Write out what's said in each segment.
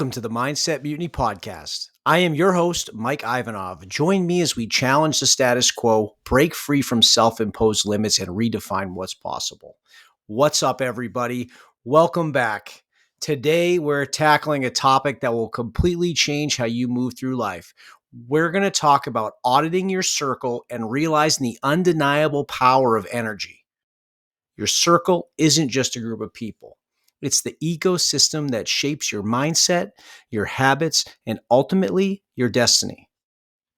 Welcome to the Mindset Mutiny podcast. I am your host, Mike Ivanov. Join me as we challenge the status quo, break free from self-imposed limits, and redefine what's possible. What's up, everybody? Welcome back. Today, we're tackling a topic that will completely change how you move through life. We're going to talk about auditing your circle and realizing the undeniable power of energy. Your circle isn't just a group of people. It's the ecosystem that shapes your mindset, your habits, and ultimately your destiny.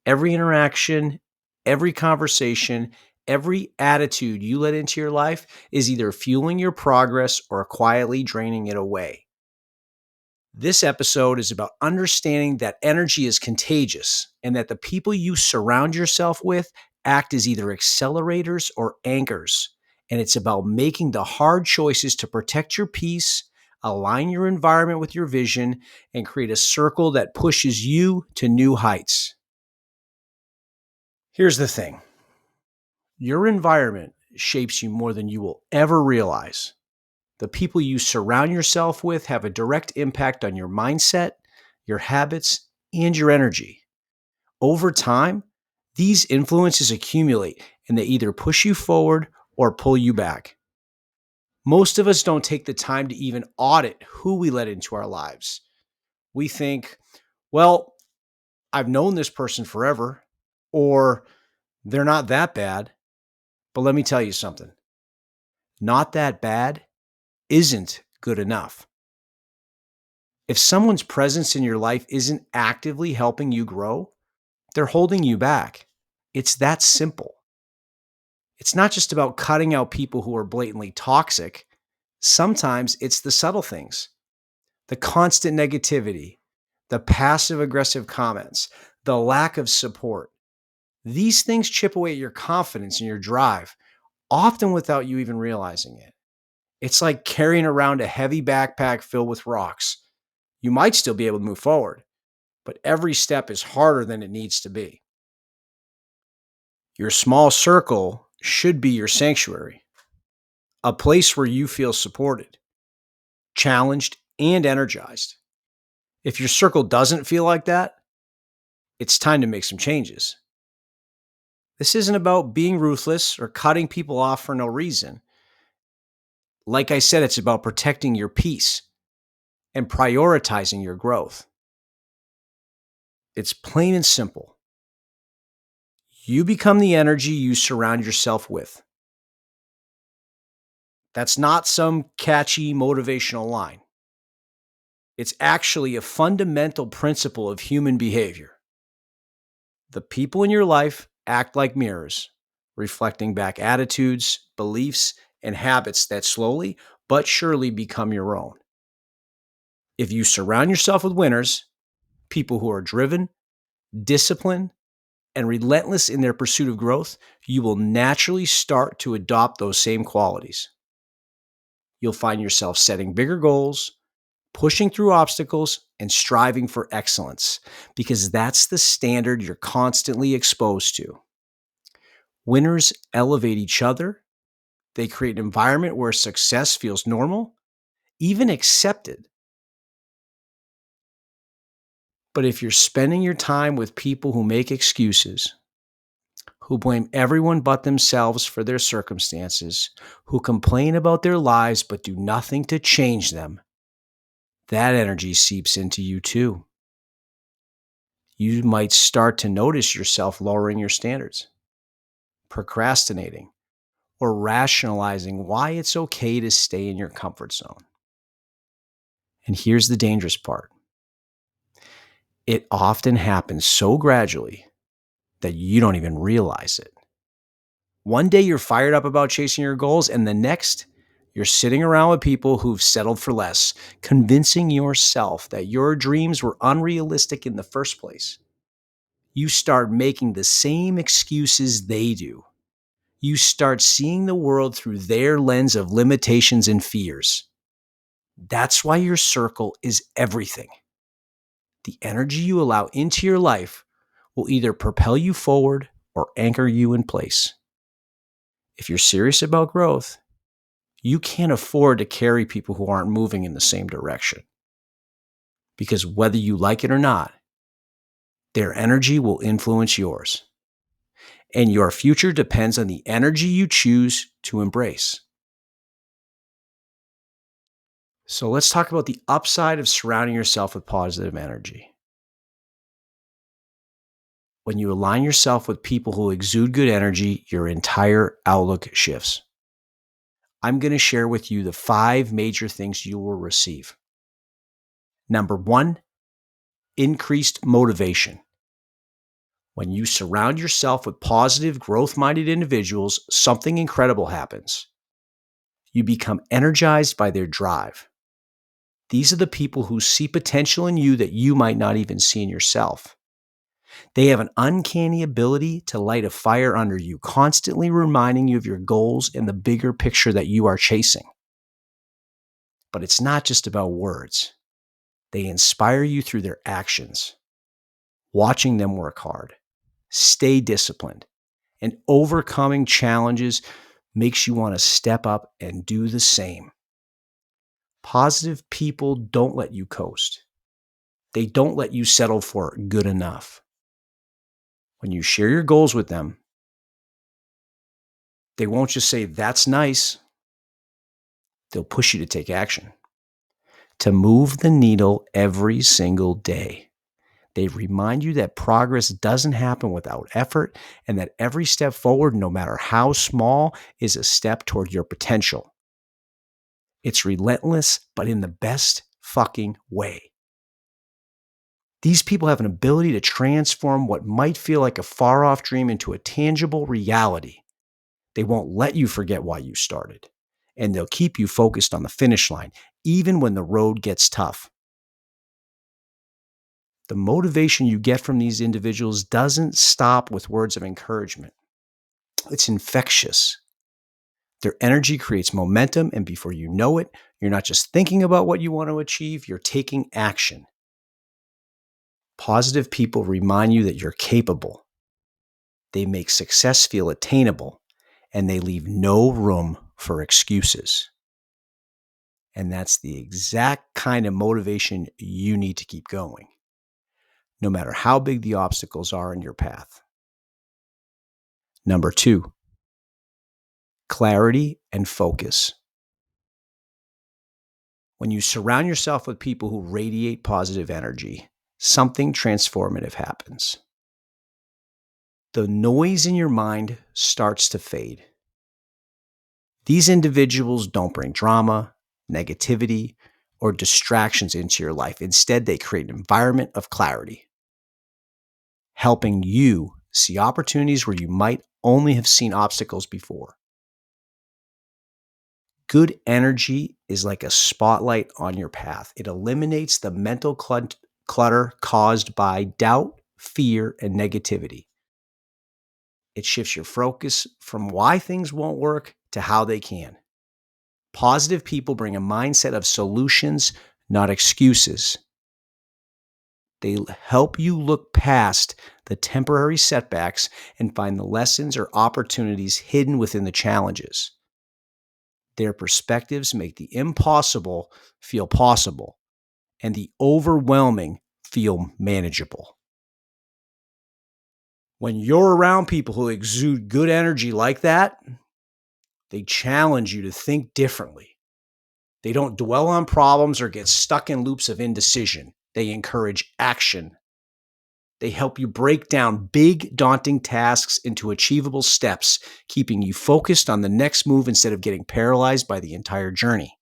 Every interaction, every conversation, every attitude you let into your life is either fueling your progress or quietly draining it away. This episode is about understanding that energy is contagious and that the people you surround yourself with act as either accelerators or anchors. And it's about making the hard choices to protect your peace, align your environment with your vision, and create a circle that pushes you to new heights. Here's the thing. Your environment shapes you more than you will ever realize. The people you surround yourself with have a direct impact on your mindset, your habits, and your energy. Over time, these influences accumulate and they either push you forward or pull you back. Most of us don't take the time to even audit who we let into our lives. We think, well, I've known this person forever, or they're not that bad. But let me tell you something. Not that bad isn't good enough. If someone's presence in your life isn't actively helping you grow, they're holding you back. It's that simple. It's not just about cutting out people who are blatantly toxic. Sometimes it's the subtle things, the constant negativity, the passive aggressive comments, the lack of support. These things chip away at your confidence and your drive, often without you even realizing it. It's like carrying around a heavy backpack filled with rocks. You might still be able to move forward, but every step is harder than it needs to be. Your small circle should be your sanctuary, a place where you feel supported, challenged, and energized. If your circle doesn't feel like that, it's time to make some changes. This isn't about being ruthless or cutting people off for no reason. Like I said, it's about protecting your peace and prioritizing your growth. It's plain and simple. You become the energy you surround yourself with. That's not some catchy motivational line. It's actually a fundamental principle of human behavior. The people in your life act like mirrors, reflecting back attitudes, beliefs, and habits that slowly but surely become your own. If you surround yourself with winners, people who are driven, disciplined, and relentless in their pursuit of growth, you will naturally start to adopt those same qualities. You'll find yourself setting bigger goals, pushing through obstacles, and striving for excellence, because that's the standard you're constantly exposed to. Winners elevate each other. They create an environment where success feels normal, even accepted. But if you're spending your time with people who make excuses, who blame everyone but themselves for their circumstances, who complain about their lives but do nothing to change them, that energy seeps into you too. You might start to notice yourself lowering your standards, procrastinating, or rationalizing why it's okay to stay in your comfort zone. And here's the dangerous part. It often happens so gradually that you don't even realize it. One day you're fired up about chasing your goals, and the next, you're sitting around with people who've settled for less, convincing yourself that your dreams were unrealistic in the first place. You start making the same excuses they do. You start seeing the world through their lens of limitations and fears. That's why your circle is everything. The energy you allow into your life will either propel you forward or anchor you in place. If you're serious about growth, you can't afford to carry people who aren't moving in the same direction. because whether you like it or not, their energy will influence yours. And your future depends on the energy you choose to embrace. So let's talk about the upside of surrounding yourself with positive energy. When you align yourself with people who exude good energy, your entire outlook shifts. I'm going to share with you the 5 major things you will receive. Number 1, increased motivation. When you surround yourself with positive, growth-minded individuals, something incredible happens. You become energized by their drive. These are the people who see potential in you that you might not even see in yourself. They have an uncanny ability to light a fire under you, constantly reminding you of your goals and the bigger picture that you are chasing. But it's not just about words. They inspire you through their actions. Watching them work hard, stay disciplined, and overcoming challenges makes you want to step up and do the same. Positive people don't let you coast. They don't let you settle for good enough. When you share your goals with them, they won't just say, "That's nice." They'll push you to take action, to move the needle every single day. They remind you that progress doesn't happen without effort and that every step forward, no matter how small, is a step toward your potential. It's relentless, but in the best fucking way. These people have an ability to transform what might feel like a far-off dream into a tangible reality. They won't let you forget why you started, and they'll keep you focused on the finish line, even when the road gets tough. The motivation you get from these individuals doesn't stop with words of encouragement. It's infectious. Their energy creates momentum, and before you know it, you're not just thinking about what you want to achieve, you're taking action. Positive people remind you that you're capable. They make success feel attainable, and they leave no room for excuses. And that's the exact kind of motivation you need to keep going, no matter how big the obstacles are in your path. Number 2, clarity and focus. When you surround yourself with people who radiate positive energy, something transformative happens. The noise in your mind starts to fade. These individuals don't bring drama, negativity, or distractions into your life. Instead, they create an environment of clarity, helping you see opportunities where you might only have seen obstacles before. Good energy is like a spotlight on your path. It eliminates the mental clutter caused by doubt, fear, and negativity. It shifts your focus from why things won't work to how they can. Positive people bring a mindset of solutions, not excuses. They help you look past the temporary setbacks and find the lessons or opportunities hidden within the challenges. Their perspectives make the impossible feel possible and the overwhelming feel manageable. When you're around people who exude good energy like that, they challenge you to think differently. They don't dwell on problems or get stuck in loops of indecision. They encourage action. They help you break down big, daunting tasks into achievable steps, keeping you focused on the next move instead of getting paralyzed by the entire journey.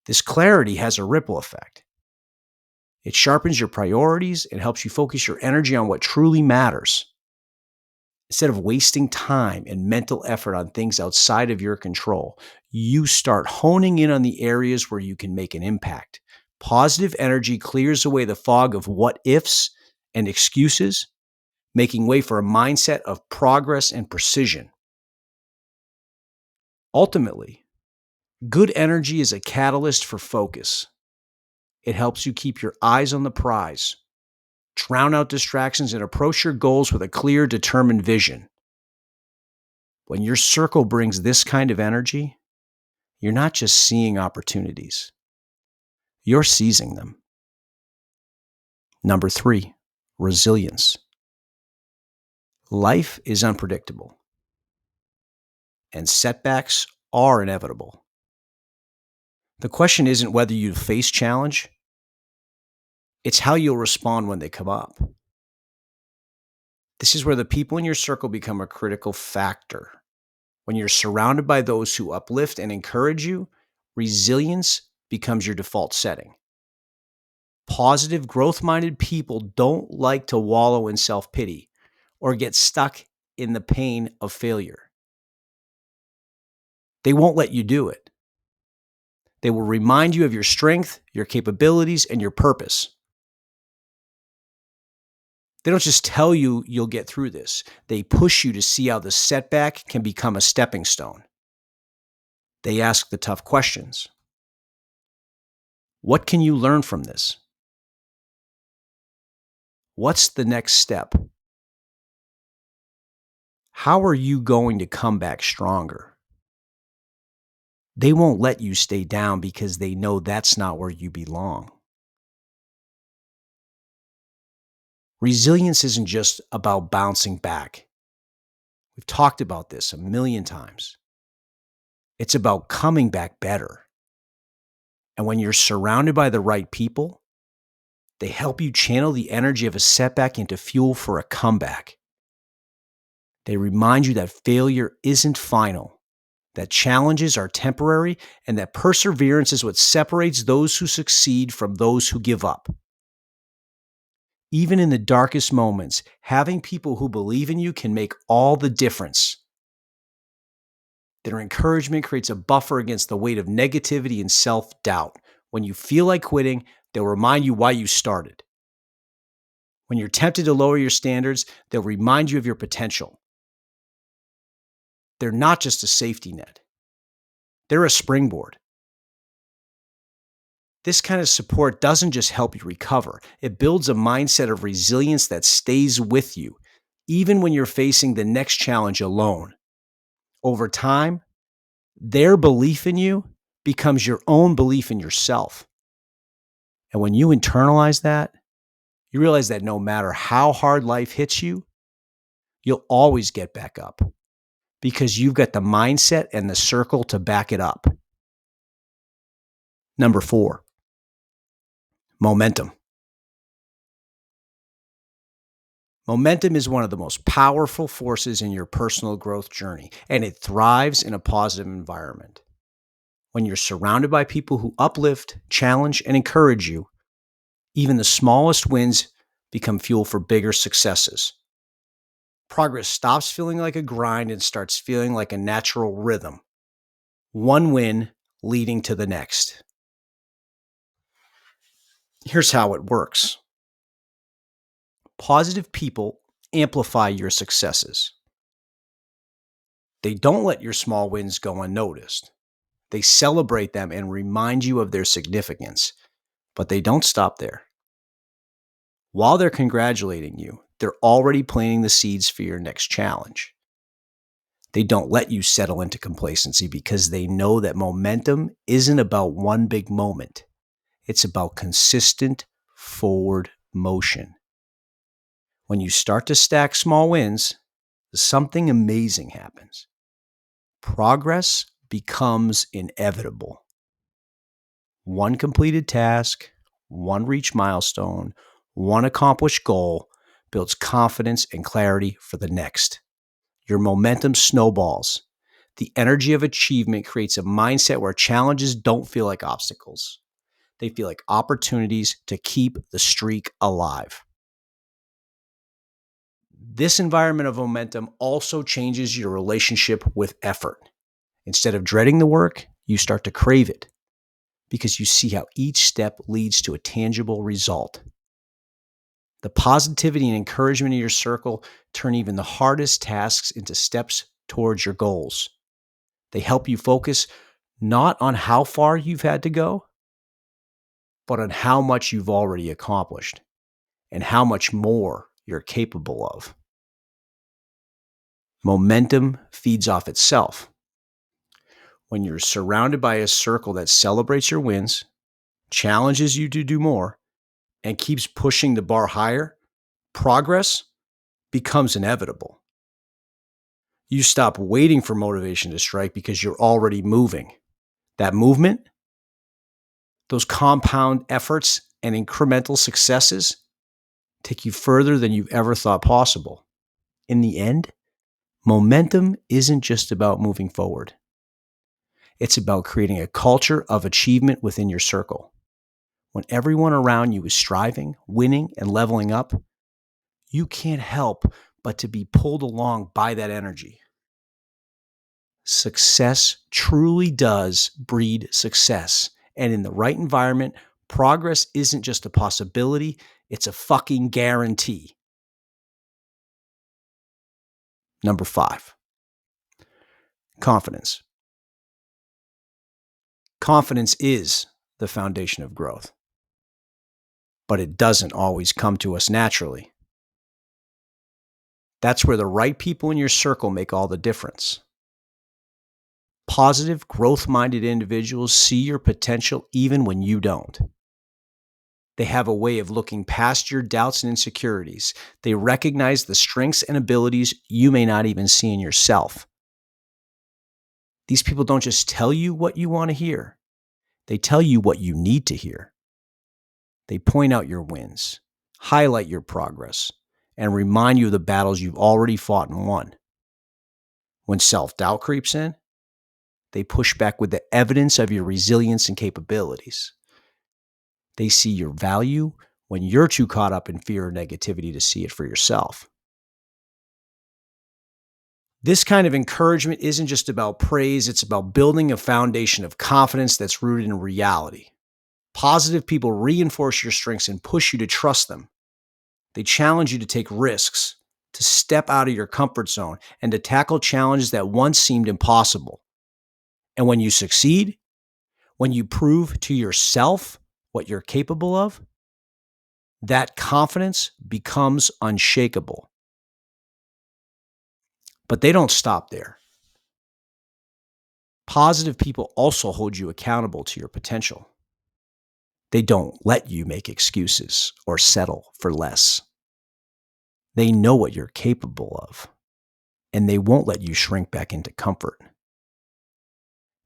This clarity has a ripple effect. It sharpens your priorities and helps you focus your energy on what truly matters. Instead of wasting time and mental effort on things outside of your control, you start honing in on the areas where you can make an impact. Positive energy clears away the fog of what ifs and excuses, making way for a mindset of progress and precision. Ultimately, good energy is a catalyst for focus. It helps you keep your eyes on the prize, drown out distractions, and approach your goals with a clear, determined vision. When your circle brings this kind of energy, you're not just seeing opportunities. you're seizing them. Number 3, resilience. Life is unpredictable, and setbacks are inevitable. The question isn't whether you face challenge, it's how you'll respond when they come up. This is where the people in your circle become a critical factor. When you're surrounded by those who uplift and encourage you, resilience becomes your default setting. Positive, growth-minded people don't like to wallow in self-pity or get stuck in the pain of failure. They won't let you do it. They will remind you of your strength, your capabilities, and your purpose. They don't just tell you you'll get through this. They push you to see how the setback can become a stepping stone. They ask the tough questions. What can you learn from this? What's the next step? How are you going to come back stronger? They won't let you stay down because they know that's not where you belong. Resilience isn't just about bouncing back. We've talked about this a million times. It's about coming back better. And when you're surrounded by the right people, they help you channel the energy of a setback into fuel for a comeback. They remind you that failure isn't final, that challenges are temporary, and that perseverance is what separates those who succeed from those who give up. Even in the darkest moments, having people who believe in you can make all the difference. Their encouragement creates a buffer against the weight of negativity and self-doubt. When you feel like quitting, they'll remind you why you started. When you're tempted to lower your standards, they'll remind you of your potential. They're not just a safety net. They're a springboard. This kind of support doesn't just help you recover. It builds a mindset of resilience that stays with you, even when you're facing the next challenge alone. Over time, their belief in you becomes your own belief in yourself. And when you internalize that, you realize that no matter how hard life hits you, you'll always get back up because you've got the mindset and the circle to back it up. Number 4, momentum. Momentum is one of the most powerful forces in your personal growth journey, and it thrives in a positive environment. When you're surrounded by people who uplift, challenge, and encourage you, even the smallest wins become fuel for bigger successes. Progress stops feeling like a grind and starts feeling like a natural rhythm. One win leading to the next. Here's how it works. Positive people amplify your successes. They don't let your small wins go unnoticed. They celebrate them and remind you of their significance, but they don't stop there. While they're congratulating you, they're already planting the seeds for your next challenge. They don't let you settle into complacency because they know that momentum isn't about one big moment. It's about consistent forward motion. When you start to stack small wins, something amazing happens. Progress becomes inevitable. One completed task, one reached milestone, one accomplished goal builds confidence and clarity for the next. Your momentum snowballs. The energy of achievement creates a mindset where challenges don't feel like obstacles. They feel like opportunities to keep the streak alive. This environment of momentum also changes your relationship with effort. Instead of dreading the work, you start to crave it because you see how each step leads to a tangible result. The positivity and encouragement in your circle turn even the hardest tasks into steps towards your goals. They help you focus not on how far you've had to go, but on how much you've already accomplished and how much more you're capable of. Momentum feeds off itself. When you're surrounded by a circle that celebrates your wins, challenges you to do more, and keeps pushing the bar higher, progress becomes inevitable. You stop waiting for motivation to strike because you're already moving. That movement, those compound efforts and incremental successes take you further than you've ever thought possible. In the end, momentum isn't just about moving forward. It's about creating a culture of achievement within your circle. When everyone around you is striving, winning, and leveling up, you can't help but to be pulled along by that energy. Success truly does breed success. And in the right environment, progress isn't just a possibility, it's a fucking guarantee. Number 5, confidence. Confidence is the foundation of growth, but it doesn't always come to us naturally. That's where the right people in your circle make all the difference. Positive, growth-minded individuals see your potential even when you don't. They have a way of looking past your doubts and insecurities. They recognize the strengths and abilities you may not even see in yourself. These people don't just tell you what you want to hear. They tell you what you need to hear. They point out your wins, highlight your progress, and remind you of the battles you've already fought and won. When self-doubt creeps in, they push back with the evidence of your resilience and capabilities. They see your value when you're too caught up in fear or negativity to see it for yourself. This kind of encouragement isn't just about praise, it's about building a foundation of confidence that's rooted in reality. Positive people reinforce your strengths and push you to trust them. They challenge you to take risks, to step out of your comfort zone, and to tackle challenges that once seemed impossible. And when you succeed, when you prove to yourself what you're capable of, that confidence becomes unshakable. But they don't stop there. Positive people also hold you accountable to your potential. They don't let you make excuses or settle for less. They know what you're capable of, and they won't let you shrink back into comfort.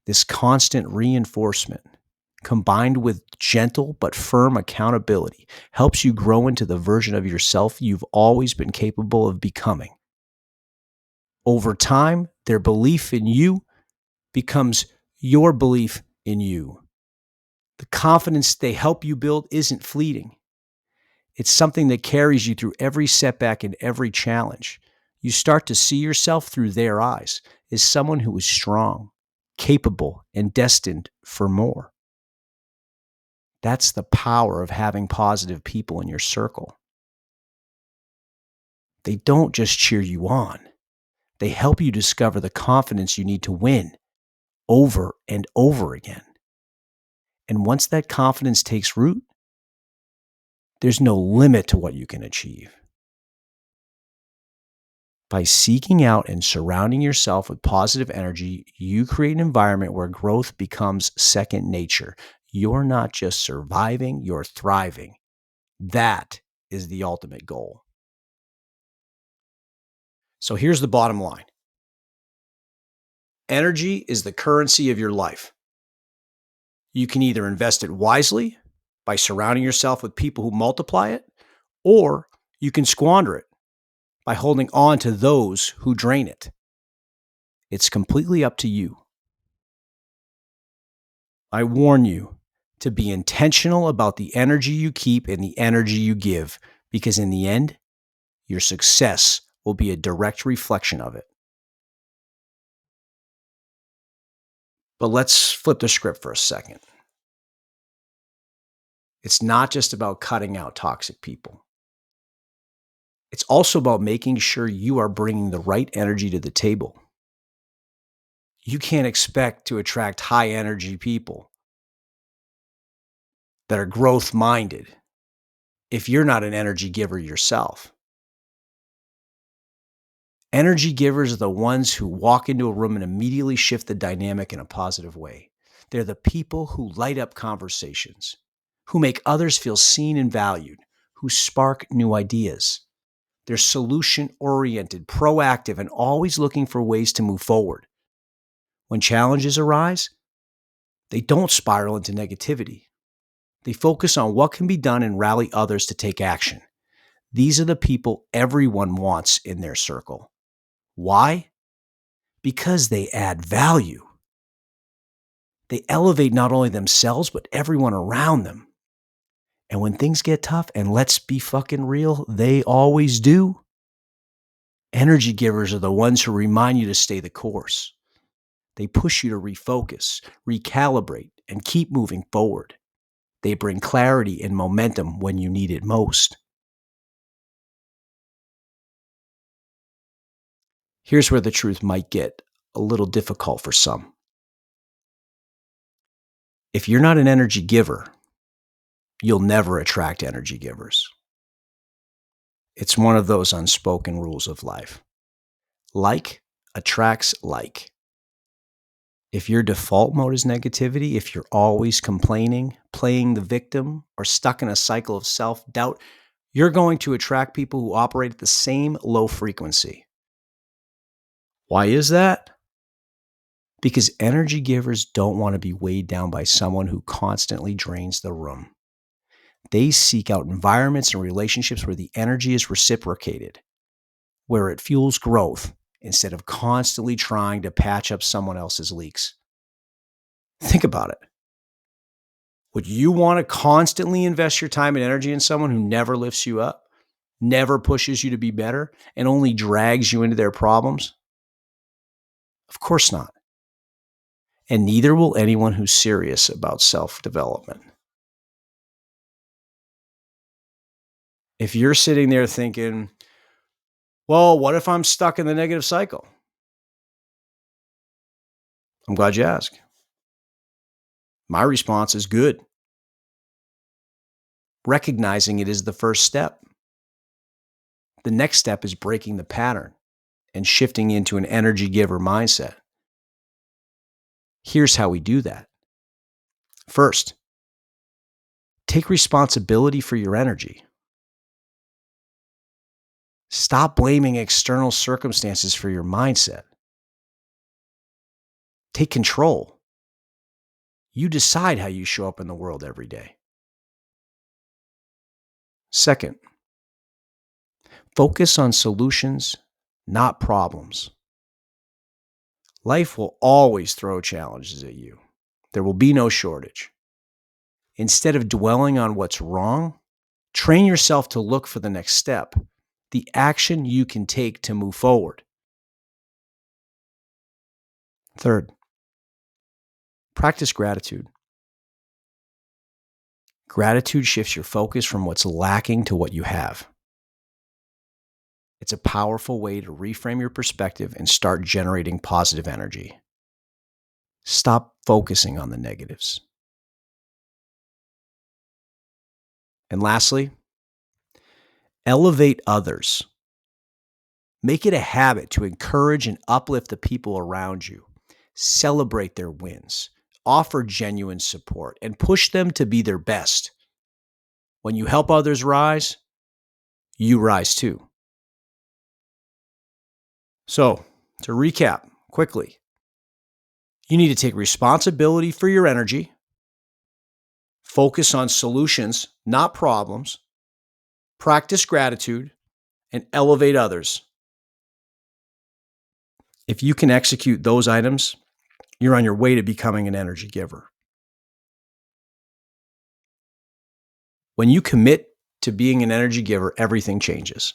This constant reinforcement, combined with gentle but firm accountability, helps you grow into the version of yourself you've always been capable of becoming. Over time, their belief in you becomes your belief in you. The confidence they help you build isn't fleeting. It's something that carries you through every setback and every challenge. You start to see yourself through their eyes as someone who is strong, capable, and destined for more. That's the power of having positive people in your circle. They don't just cheer you on. They help you discover the confidence you need to win over and over again. And once that confidence takes root, there's no limit to what you can achieve. By seeking out and surrounding yourself with positive energy, you create an environment where growth becomes second nature. You're not just surviving, you're thriving. That is the ultimate goal. So here's the bottom line. Energy is the currency of your life. You can either invest it wisely by surrounding yourself with people who multiply it, or you can squander it by holding on to those who drain it. It's completely up to you. I warn you to be intentional about the energy you keep and the energy you give, because in the end, your success will be a direct reflection of it. But let's flip the script for a second. It's not just about cutting out toxic people. It's also about making sure you are bringing the right energy to the table. You can't expect to attract high energy people that are growth minded if you're not an energy giver yourself. Energy givers are the ones who walk into a room and immediately shift the dynamic in a positive way. They're the people who light up conversations, who make others feel seen and valued, who spark new ideas. They're solution-oriented, proactive, and always looking for ways to move forward. When challenges arise, they don't spiral into negativity. They focus on what can be done and rally others to take action. These are the people everyone wants in their circle. Why? Because they add value. They elevate not only themselves, but everyone around them. And when things get tough, and let's be fucking real, they always do, energy givers are the ones who remind you to stay the course. They push you to refocus, recalibrate, and keep moving forward. They bring clarity and momentum when you need it most. Here's where the truth might get a little difficult for some. If you're not an energy giver, you'll never attract energy givers. It's one of those unspoken rules of life. Like attracts like. If your default mode is negativity, if you're always complaining, playing the victim, or stuck in a cycle of self-doubt, you're going to attract people who operate at the same low frequency. Why is that? Because energy givers don't want to be weighed down by someone who constantly drains the room. They seek out environments and relationships where the energy is reciprocated, where it fuels growth instead of constantly trying to patch up someone else's leaks. Think about it. Would you want to constantly invest your time and energy in someone who never lifts you up, never pushes you to be better, and only drags you into their problems? Of course not. And neither will anyone who's serious about self-development. If you're sitting there thinking, well, what if I'm stuck in the negative cycle? I'm glad you asked. My response is good. Recognizing it is the first step. The next step is breaking the pattern and shifting into an energy giver mindset. Here's how we do that. First, take responsibility for your energy. Stop blaming external circumstances for your mindset. Take control. You decide how you show up in the world every day. Second, focus on solutions, not problems. Life will always throw challenges at you. There will be no shortage. Instead of dwelling on what's wrong, train yourself to look for the next step, the action you can take to move forward. Third, practice gratitude. Gratitude shifts your focus from what's lacking to what you have. It's a powerful way to reframe your perspective and start generating positive energy. Stop focusing on the negatives. And lastly, elevate others. Make it a habit to encourage and uplift the people around you. Celebrate their wins. Offer genuine support and push them to be their best. When you help others rise, you rise too. So, to recap quickly, you need to take responsibility for your energy, focus on solutions, not problems, practice gratitude, and elevate others. If you can execute those items, you're on your way to becoming an energy giver. When you commit to being an energy giver, everything changes.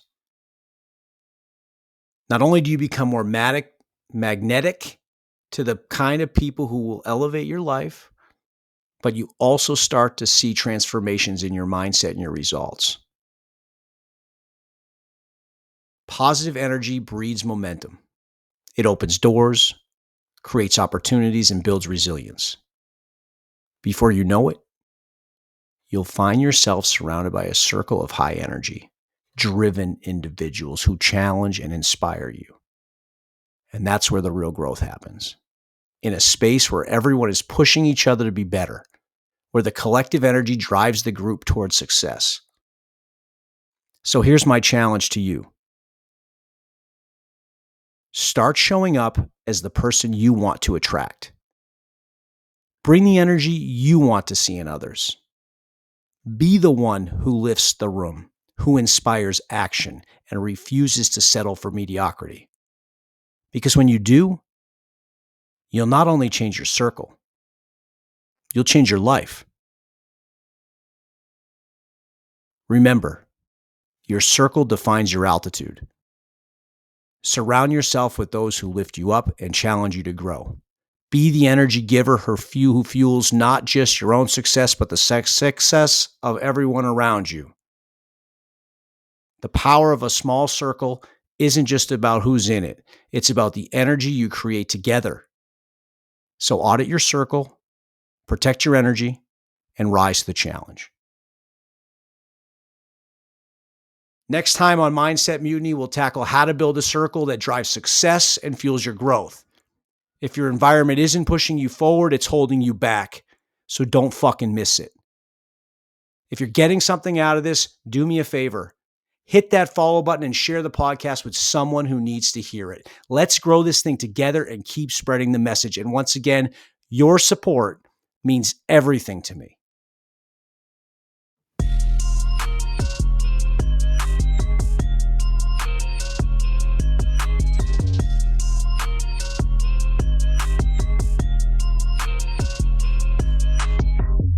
Not only do you become more magnetic to the kind of people who will elevate your life, but you also start to see transformations in your mindset and your results. Positive energy breeds momentum. It opens doors, creates opportunities, and builds resilience. Before you know it, you'll find yourself surrounded by a circle of high energy, driven individuals who challenge and inspire you. And that's where the real growth happens. In a space where everyone is pushing each other to be better, where the collective energy drives the group towards success. So here's my challenge to you. Start showing up as the person you want to attract. Bring the energy you want to see in others. Be the one who lifts the room, who inspires action, and refuses to settle for mediocrity. Because when you do, you'll not only change your circle, you'll change your life. Remember, your circle defines your altitude. Surround yourself with those who lift you up and challenge you to grow. Be the energy giver who fuels not just your own success, but the success of everyone around you. The power of a small circle isn't just about who's in it. It's about the energy you create together. So audit your circle, protect your energy, and rise to the challenge. Next time on Mindset Mutiny, we'll tackle how to build a circle that drives success and fuels your growth. If your environment isn't pushing you forward, it's holding you back. So don't fucking miss it. If you're getting something out of this, do me a favor. Hit that follow button and share the podcast with someone who needs to hear it. Let's grow this thing together and keep spreading the message. And once again, your support means everything to me.